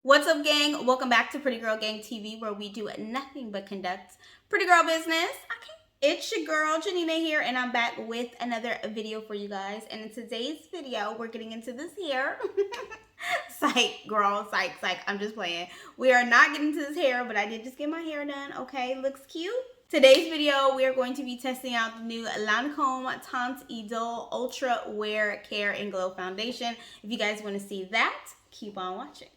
What's up, gang? Welcome back to Pretty Girl Gang TV, where we do nothing but conduct pretty girl business. It's your girl, Jeanina here, and I'm back with another video for you guys. And in today's video, we're getting into this hair. Psych, girl, psych. I'm just playing. We are not getting into this hair, but I did just get my hair done, okay? Looks cute. Today's video, we are going to be testing out the new Lancome Teint Idole Ultra Wear Care and Glow Foundation. If you guys want to see that, keep on watching.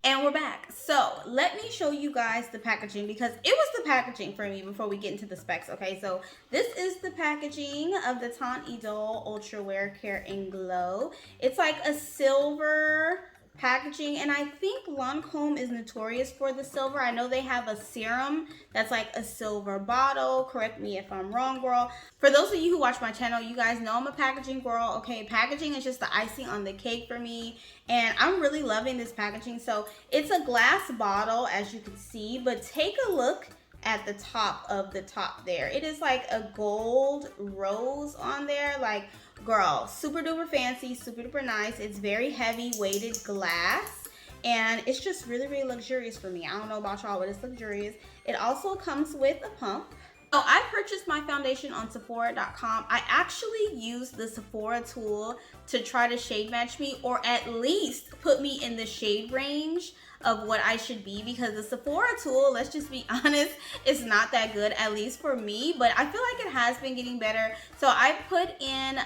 And we're back. So let me show you guys the packaging, because it was the packaging for me before we get into the specs. Okay, so this is the packaging of the Teint Idole Ultra Wear Care and Glow. It's like a silver packaging, and I think Lancome is notorious for the silver. I know they have a serum that's like a silver bottle. Correct me if I'm wrong, girl. For those of you who watch my channel, you guys know I'm a packaging girl. Okay, packaging is just the icing on the cake for me, and I'm really loving this packaging. So it's a glass bottle, as you can see, but take a look at the top of the top there. It is like a gold rose on there. Like, girl, super duper fancy, super duper nice. It's very heavy weighted glass, and it's just really, really luxurious for me. I don't know about y'all, but it's luxurious. It also comes with a pump. So I purchased my foundation on Sephora.com. I actually used the Sephora tool to try to shade match me, or at least put me in the shade range of what I should be, because the Sephora tool, let's just be honest, is not that good, at least for me, but I feel like it has been getting better. So I put in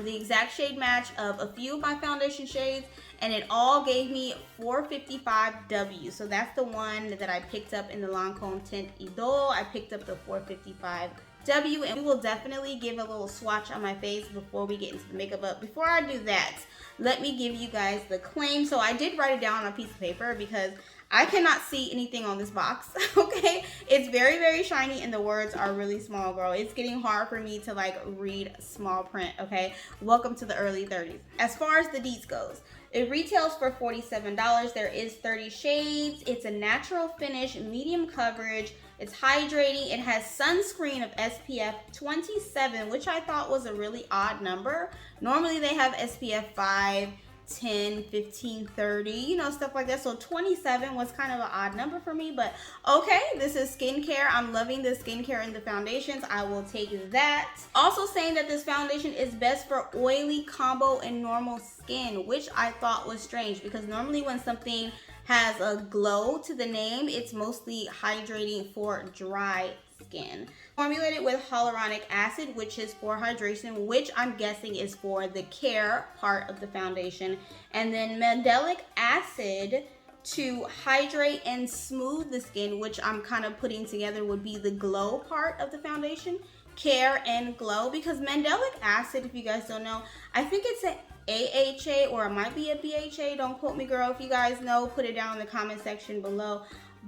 the exact shade match of a few of my foundation shades, and it all gave me 455W. So that's the one that I picked up in the Lancome Teint Idole. I picked up the 455W, and we will definitely give a little swatch on my face before we get into the makeup. But before I do that, let me give you guys the claim. So I did write it down on a piece of paper because I cannot see anything on this box. Okay, it's very, very shiny, and the words are really small, girl. It's getting hard for me to like read small print. Okay, welcome to the early 30s. As far as the deets goes, it retails for $47. There is 30 shades. It's a natural finish, medium coverage. It's hydrating. It has sunscreen of SPF 27, which I thought was a really odd number. Normally they have SPF 5, 10, 15, 30, you know, stuff like that. So 27 was kind of an odd number for me, but okay, this is skincare. I'm loving the skincare in the foundations. I will take that. Also saying that this foundation is best for oily, combo, and normal skin, which I thought was strange, because normally when something has a glow to the name, it's mostly hydrating for dry skin. Formulated with hyaluronic acid, which is for hydration, which I'm guessing is for the care part of the foundation, and then Mandelic acid to hydrate and smooth the skin, which I'm kind of putting together would be the glow part of the foundation. Care and glow, because Mandelic acid, if you guys don't know, I think it's an AHA or it might be a BHA. Don't quote me, girl. If you guys know, put it down in the comment section below.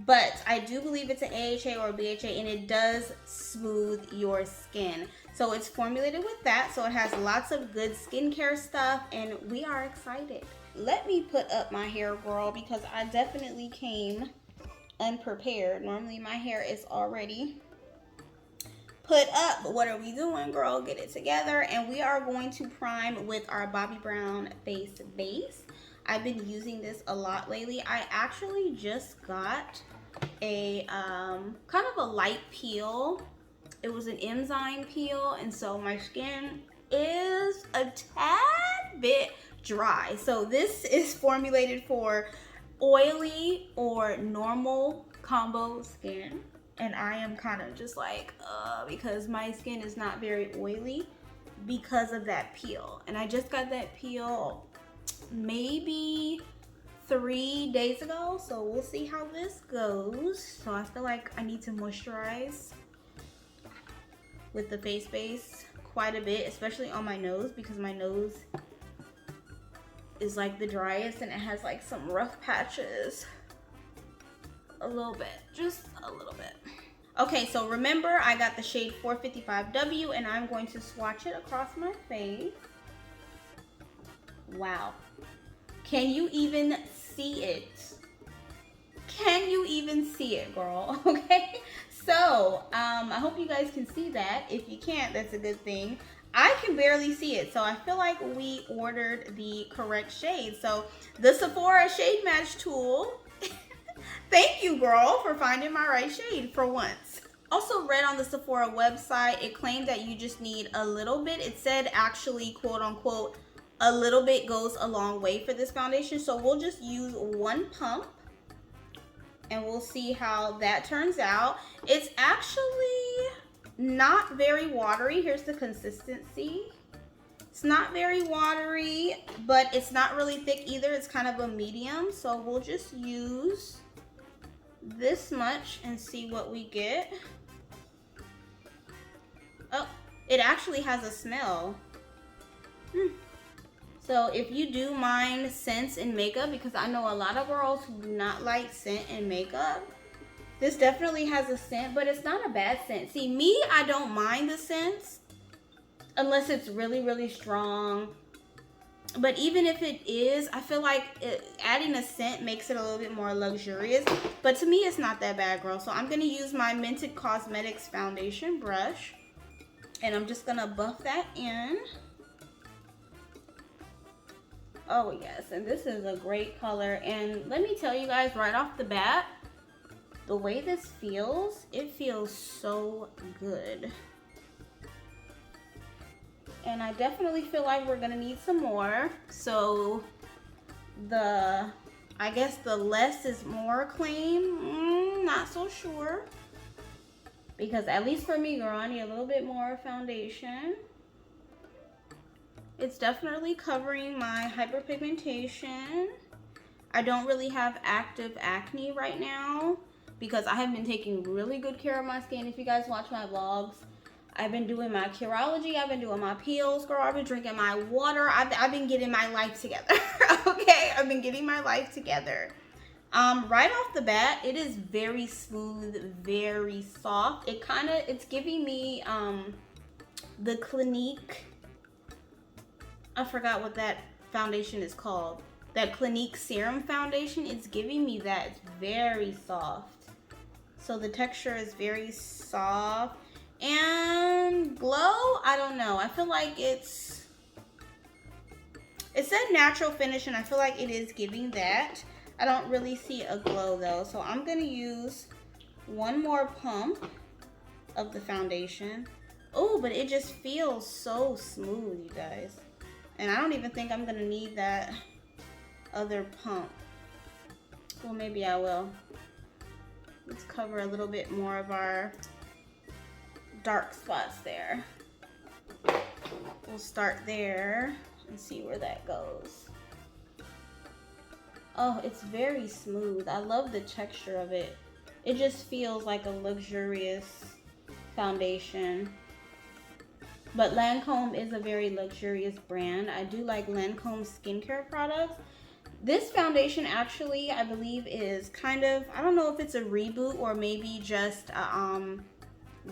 But I do believe it's an AHA or a BHA, and it does smooth your skin. So it's formulated with that. So it has lots of good skincare stuff, and we are excited. Let me put up my hair, girl, because I definitely came unprepared. Normally my hair is already put up. But what are we doing, girl? Get it together. And we are going to prime with our Bobbi Brown face base. I've been using this a lot lately. I actually just got a kind of a light peel. It was an enzyme peel, and so my skin is a tad bit dry. So this is formulated for oily or normal combo skin, and I am kind of just like because my skin is not very oily because of that peel. And I just got that peel maybe 3 days ago, so we'll see how this goes. So I feel like I need to moisturize with the face base quite a bit, especially on my nose, because my nose is like the driest and it has like some rough patches a little bit, just a little bit. Okay, so remember I got the shade 455W, and I'm going to swatch it across my face. Wow. Can you even see it? Can you even see it, girl? Okay, So, I hope you guys can see that. If you can't, that's a good thing. I can barely see it, so I feel like we ordered the correct shade. So, the Sephora Shade Match tool, thank you, girl, for finding my right shade for once. Also read on the Sephora website, it claimed that you just need a little bit. It said actually, quote unquote, a little bit goes a long way for this foundation. So we'll just use one pump and we'll see how that turns out. It's actually not very watery. Here's the consistency. It's not very watery, but it's not really thick either. It's kind of a medium. So we'll just use this much and see what we get. Oh, it actually has a smell. So if you do mind scents in makeup, because I know a lot of girls who do not like scent in makeup, this definitely has a scent, but it's not a bad scent. See, me, I don't mind the scents unless it's really, really strong. But even if it is, I feel like adding a scent makes it a little bit more luxurious. But to me, it's not that bad, girl. So I'm going to use my Mented Cosmetics foundation brush. And I'm just gonna buff that in. Oh yes, and this is a great color. And let me tell you guys right off the bat, the way this feels, it feels so good. And I definitely feel like we're gonna need some more. So I guess the less is more claim, not so sure. Because at least for me, girl, I need a little bit more foundation. It's definitely covering my hyperpigmentation. I don't really have active acne right now because I have been taking really good care of my skin. If you guys watch my vlogs, I've been doing my Curology, I've been doing my peels, girl. I've been drinking my water. I've been getting my life together, okay? I've been getting my life together. Right off the bat, it is very smooth, very soft. It's giving me, the Clinique, I forgot what that foundation is called. That Clinique Serum Foundation, it's giving me that. It's very soft. So the texture is very soft. And glow, I don't know. I feel like it said natural finish, and I feel like it is giving that. I don't really see a glow though, so I'm gonna use one more pump of the foundation. Oh, but it just feels so smooth, you guys. And I don't even think I'm gonna need that other pump. Well, maybe I will. Let's cover a little bit more of our dark spots there. We'll start there and see where that goes. Oh, it's very smooth. I love the texture of it. It just feels like a luxurious foundation. But Lancome is a very luxurious brand. I do like Lancome skincare products. This foundation actually, I believe, is kind of, I don't know if it's a reboot or maybe just a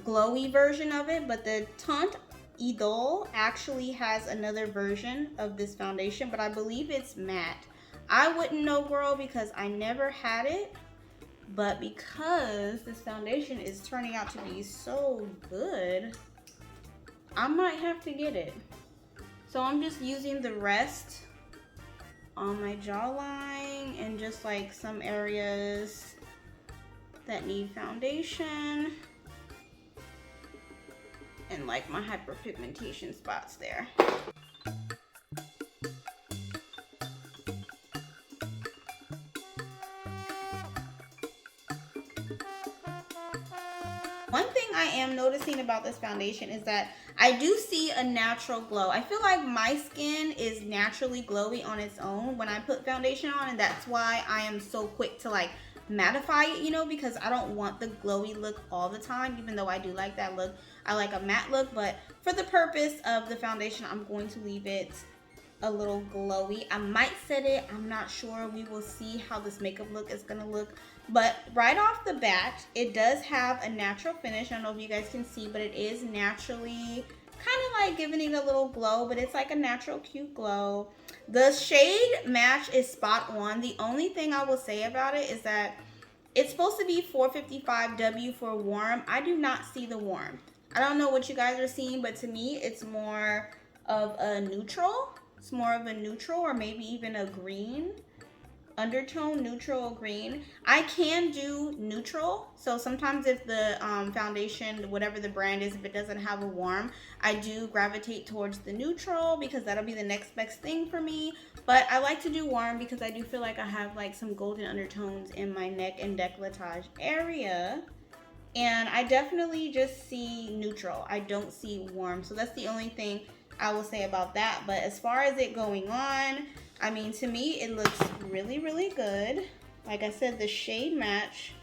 glowy version of it, but the Teint Idole actually has another version of this foundation, but I believe it's matte. I wouldn't know, girl, because I never had it, but because this foundation is turning out to be so good, I might have to get it. So I'm just using the rest on my jawline and just like some areas that need foundation and like my hyperpigmentation spots there. One thing I am noticing about this foundation is that I do see a natural glow. I feel like my skin is naturally glowy on its own when I put foundation on, and that's why I am so quick to like mattify it, you know, because I don't want the glowy look all the time, even though I do like that look. I like a matte look, but for the purpose of the foundation, I'm going to leave it a little glowy. I might set it, I'm not sure. We will see how this makeup look is gonna look. But right off the bat, it does have a natural finish. I don't know if you guys can see, but it is naturally kind of like giving it a little glow, but it's like a natural cute glow. The shade match is spot on. The only thing I will say about it is that It's supposed to be 455W for warm. I do not see the warmth. I don't know what you guys are seeing, but to me, it's more of a neutral. It's more of a neutral, or maybe even a green undertone, neutral green. I can do neutral, so sometimes if the foundation, whatever the brand is, if it doesn't have a warm, I do gravitate towards the neutral because that'll be the next best thing for me. But I like to do warm because I do feel like I have like some golden undertones in my neck and décolletage area, and I definitely just see neutral. I don't see warm, so that's the only thing I will say about that. But as far as it going on, I mean, to me, it looks really, really good. Like I said, the shade match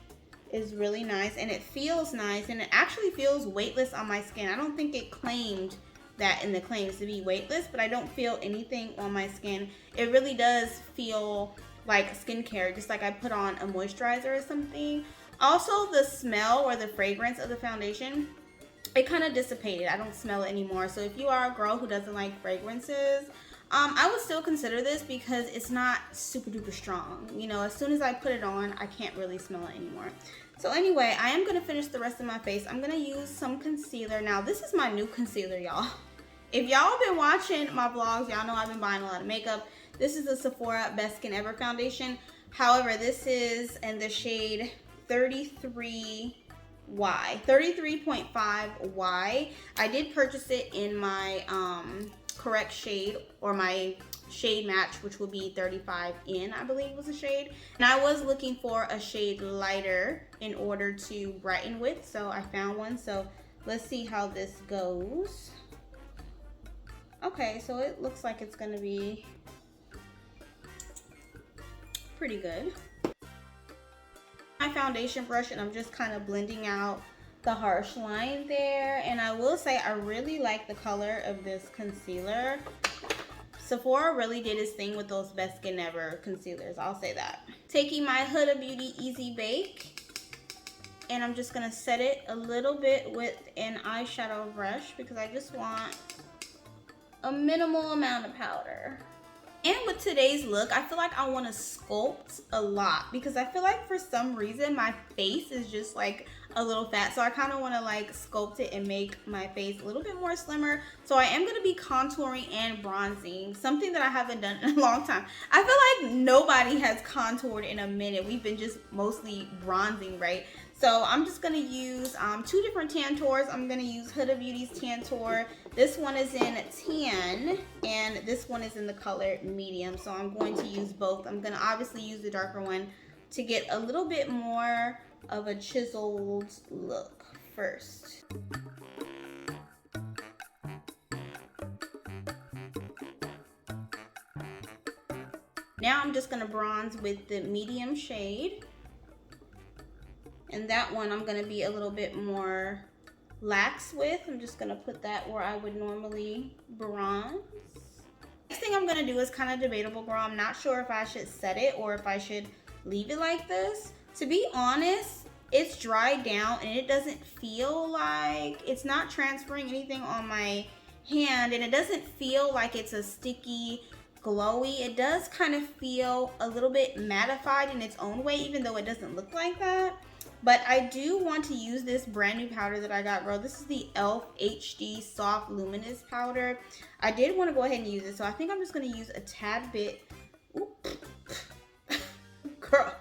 is really nice, and it feels nice, and it actually feels weightless on my skin. I don't think it claimed that in the claims to be weightless, but I don't feel anything on my skin. It really does feel like skincare, just like I put on a moisturizer or something. Also, the smell or the fragrance of the foundation, it kind of dissipated. I don't smell it anymore. So if you are a girl who doesn't like fragrances, I would still consider this because it's not super duper strong. You know, as soon as I put it on, I can't really smell it anymore. So anyway, I am going to finish the rest of my face. I'm going to use some concealer. Now, this is my new concealer, y'all. If y'all been watching my vlogs, y'all know I've been buying a lot of makeup. This is the Sephora Best Skin Ever foundation. However, this is in the shade 33Y, 33.5Y. I did purchase it in my correct shade, or my shade match, which will be 35N, I believe was a shade. And I was looking for a shade lighter in order to brighten with, so I found one. So let's see how this goes. Okay, so it looks like it's gonna be pretty good. My foundation brush, and I'm just kind of blending out the harsh line there. And I will say I really like the color of this concealer. Sephora really did its thing with those Best Skin Ever concealers, I'll say that. Taking my Huda Beauty Easy Bake, and I'm just gonna set it a little bit with an eyeshadow brush because I just want a minimal amount of powder. And with today's look, I feel like I want to sculpt a lot because I feel like for some reason my face is just like a little fat. So I kind of want to like sculpt it and make my face a little bit more slimmer. So I am going to be contouring and bronzing, something that I haven't done in a long time. I feel like nobody has contoured in a minute. We've been just mostly bronzing, right? So I'm just going to use two different Tantors. I'm going to use Huda Beauty's Tantor. This one is in tan, and this one is in the color medium. So I'm going to use both. I'm going to obviously use the darker one to get a little bit more of a chiseled look first. Now I'm just going to bronze with the medium shade. And that one I'm going to be a little bit more lax with. I'm just going to put that where I would normally bronze. Next thing I'm going to do is kind of debatable, girl. I'm not sure if I should set it or if I should leave it like this. To be honest, it's dried down and it doesn't feel like, it's not transferring anything on my hand, and it doesn't feel like it's a sticky, glowy. It does kind of feel a little bit mattified in its own way, even though it doesn't look like that. But I do want to use this brand new powder that I got, bro. This is the e.l.f. HD Soft Luminous Powder. I did want to go ahead and use it, so I think I'm just going to use a tad bit. Oop. Girl.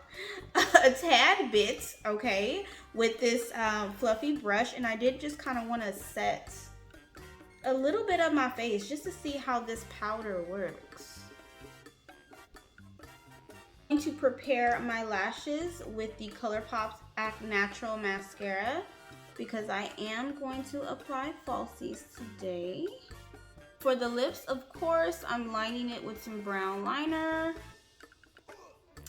A tad bit, okay, with this fluffy brush. And I did just kind of want to set a little bit of my face just to see how this powder works. I'm going to prepare my lashes with the ColourPop's Act Natural mascara because I am going to apply falsies today. For the lips, of course, I'm lining it with some brown liner.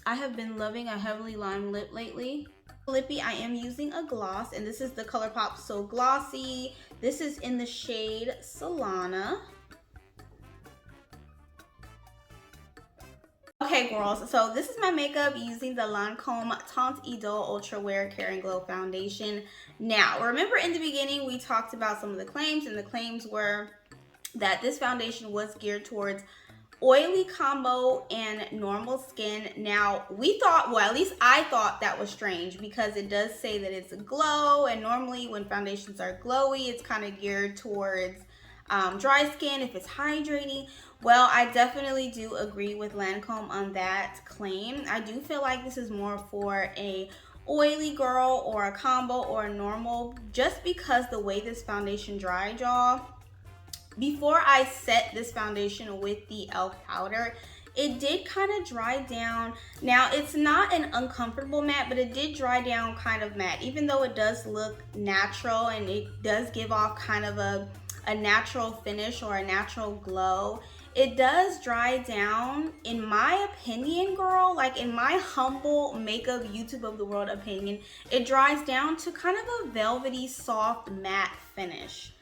I have been loving a heavily lined lip lately. Lippy, I am using a gloss, and this is the ColourPop So Glossy. This is in the shade Solana. Okay, girls, so this is my makeup using the Lancome Teint Idole Ultra Wear Care and Glow Foundation. Now, remember in the beginning we talked about some of the claims, and the claims were that this foundation was geared towards oily combo and normal skin. Now we thought, well, at least I thought that was strange because it does say that it's a glow, and normally when foundations are glowy, it's kind of geared towards dry skin if it's hydrating. Well, I definitely do agree with Lancome on that claim. I do feel like this is more for a oily girl or a combo or a normal, just because the way this foundation dried, y'all. Before I set this foundation with the e.l.f. powder, it did kind of dry down. Now, it's not an uncomfortable matte, but it did dry down kind of matte, even though it does look natural and it does give off kind of a natural finish or a natural glow. It does dry down, in my opinion, girl, like in my humble makeup YouTube of the world opinion, it dries down to kind of a velvety, soft, matte finish.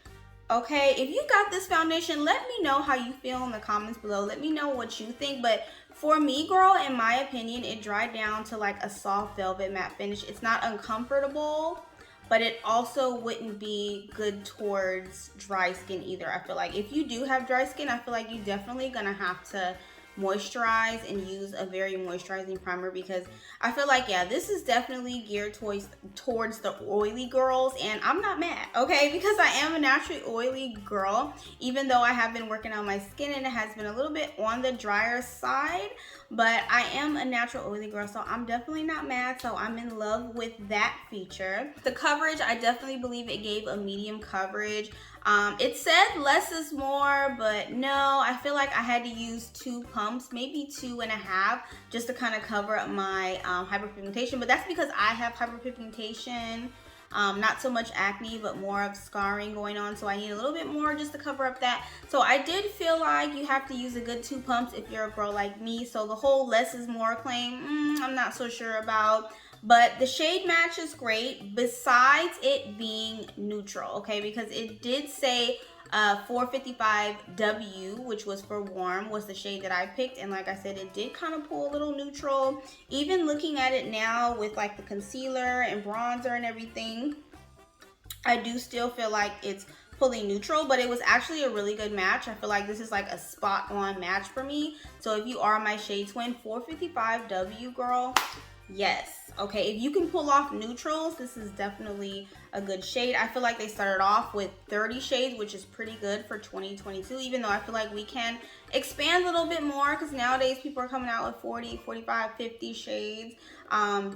Okay, if you got this foundation, let me know how you feel in the comments below. Let me know what you think. But for me, girl, in my opinion, it dried down to like a soft velvet matte finish. It's not uncomfortable, but it also wouldn't be good towards dry skin either. I feel like if you do have dry skin, I feel like you're definitely gonna have to moisturize and use a very moisturizing primer, because I feel like, yeah, this is definitely geared towards the oily girls, and I'm not mad, okay, because I am a naturally oily girl, even though I have been working on my skin and it has been a little bit on the drier side, but I am a natural oily girl, so I'm definitely not mad. So I'm in love with that feature. The coverage, I definitely believe it gave a medium coverage. It said less is more, but no, I feel like I had to use 2 pumps, maybe 2.5, just to kind of cover up my hyperpigmentation. But that's because I have hyperpigmentation, not so much acne, but more of scarring going on. So I need a little bit more just to cover up that. So I did feel like you have to use a good 2 pumps if you're a girl like me. So the whole less is more claim, I'm not so sure about. But the shade match is great, besides it being neutral, okay? Because it did say 455W, which was for warm, was the shade that I picked. And like I said, it did kind of pull a little neutral. Even looking at it now with like the concealer and bronzer and everything, I do still feel like it's fully neutral, but it was actually a really good match. I feel like this is like a spot on match for me. So if you are my shade twin, 455W, girl, yes. Okay, if you can pull off neutrals, this is definitely a good shade. I feel like they started off with 30 shades, which is pretty good for 2022, even though I feel like we can expand a little bit more, because nowadays people are coming out with 40, 45, 50 shades.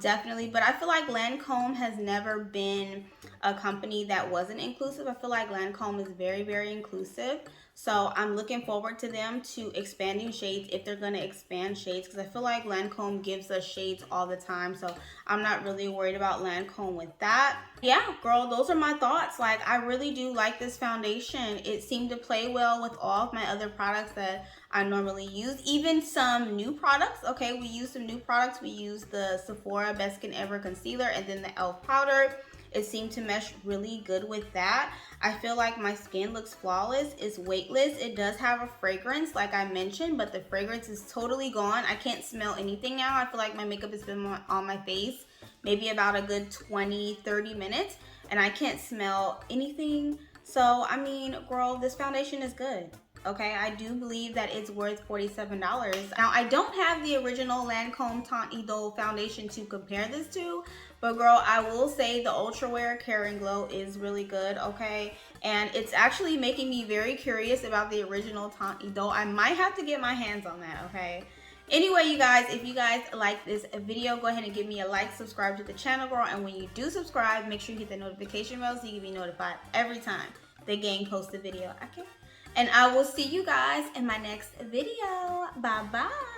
Definitely. But I feel like Lancome has never been a company that wasn't inclusive. I feel like Lancome is very, very inclusive. So I'm looking forward to them to expanding shades, if they're going to expand shades, because I feel like Lancome gives us shades all the time. So I'm not really worried about Lancome with that. Yeah, girl, those are my thoughts. Like, I really do like this foundation. It seemed to play well with all of my other products that I normally use, even some new products. Okay, we use some new products. We use the Sephora Best Skin Ever concealer and then the e.l.f. powder. It seemed to mesh really good with that. I feel like my skin looks flawless. It's weightless. It does have a fragrance, like I mentioned, but the fragrance is totally gone. I can't smell anything now. I feel like my makeup has been on my face maybe about a good 20-30 minutes, and I can't smell anything. So, I mean, girl, this foundation is good. Okay, I do believe that it's worth $47. Now, I don't have the original Lancome Teint Idole foundation to compare this to, but girl, I will say the Ultra Wear Care and Glow is really good, okay? And it's actually making me very curious about the original Teint Idole. I might have to get my hands on that, okay? Anyway, you guys, if you guys like this video, go ahead and give me a like, subscribe to the channel, girl. And when you do subscribe, make sure you hit the notification bell so you can be notified every time the gang posts a video, okay? And I will see you guys in my next video. Bye-bye.